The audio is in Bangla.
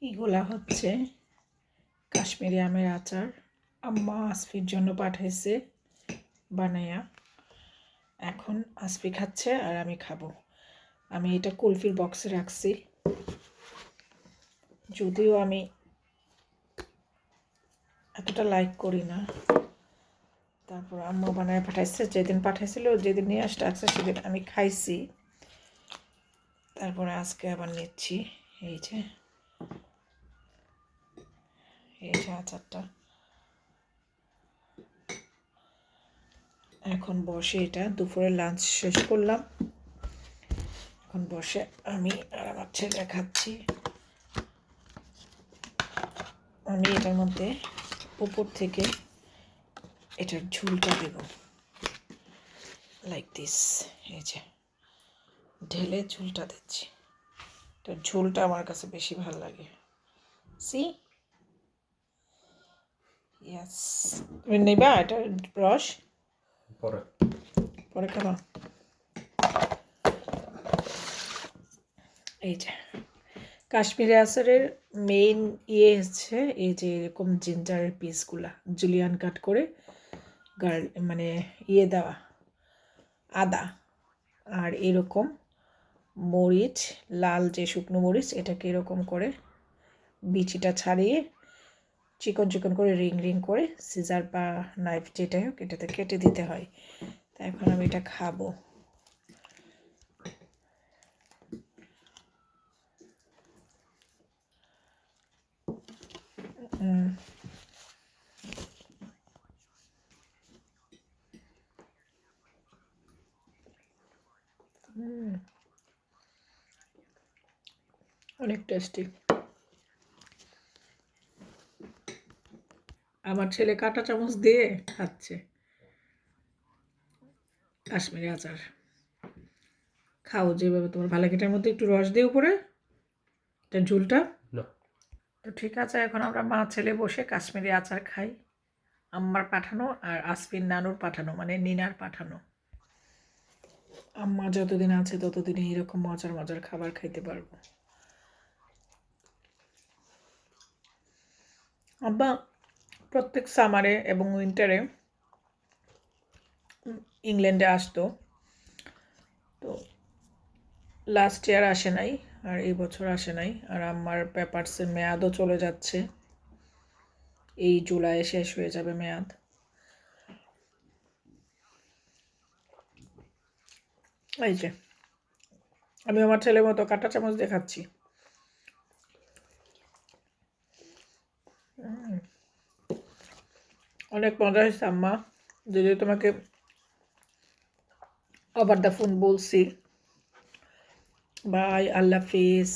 এগুলা হচ্ছে কাশ্মীরি আমের আচার। আম্মা আসফির জন্য পাঠাইছে বানাইয়া। এখন আসফি খাচ্ছে আর আমি খাবো। আমি এটা কুলফির বক্সে রাখছি, যদিও আমি এতটা লাইক করি না। তারপর আম্মা বানায় পাঠাইছে, যেদিন পাঠাইছিল, যেদিন নিয়ে আসতে আসছে সেদিন আমি খাইছি। তারপরে আজকে আবার নিচ্ছি। এই যে আচারটা। এখন বসে এটা দুপুরে লাঞ্চ শেষ করলাম। এখন বসে আমি আর আমার ছেলে খাচ্ছি। আমি এটার মধ্যে উপর থেকে এটার ঝুলটা দেব, লাইক দিস। এই যে ঢেলে ঝুলটা দিচ্ছি। এটার ঝুলটা আমার কাছে বেশি ভালো লাগে। সি ইয়াস, তুমি নেবা এটার রস? পরে পরে খাবা। এই যে কাশ্মীরি আচারের মেইন হচ্ছে এই যে এরকম জিঞ্জারের পিসগুলা জুলিয়ান কাট করে মানে দেওয়া আদা, আর এরকম মরিচ, লাল যে শুকনো মরিচ, এটাকে এরকম করে বিচিটা ছাড়িয়ে চিকন চিকন করে রিং রিং করে সিজার বা নাইফ যেটাই হোক এটাতে কেটে দিতে হয়। তা এখন আমি এটা খাবো। অনেক টেস্টি। আমার ছেলে কাঁটা চামচ দিয়ে খাচ্ছে কাশ্মীরি আচার। খাও যেভাবে তোমার ভালো, এটার মধ্যে একটু রস দিয়ে উপরে এটা ঝুলটা। তো ঠিক আছে, এখন আমরা মা ছেলে বসে কাশ্মীরি আচার খাই। আম্মার পাঠানো আর আসফির নানুর পাঠানো, মানে নিনার পাঠানো। আম্মা যতদিন আছে ততদিন এইরকম মজার মজার খাবার খাইতে পারবো। আব্বা প্রত্যেক সামারে এবং উইন্টারে ইংল্যান্ডে আসতো, তো লাস্ট ইয়ার আসে নাই আর এই বছর আসে নাই। আর আম্মার পেপারসের মেয়াদও চলে যাচ্ছে, এই জুলাইয়ে শেষ হয়ে যাবে মেয়াদ। এই যে আমি আমার ছেলের মতো কাঁটা চামচ দিয়ে খাচ্ছি। অনেক মজা হয়েছে আম্মা, যদিও তোমাকে ওভার দ্য ফোন বলছি। বাই, আল্লাহ হাফিজ।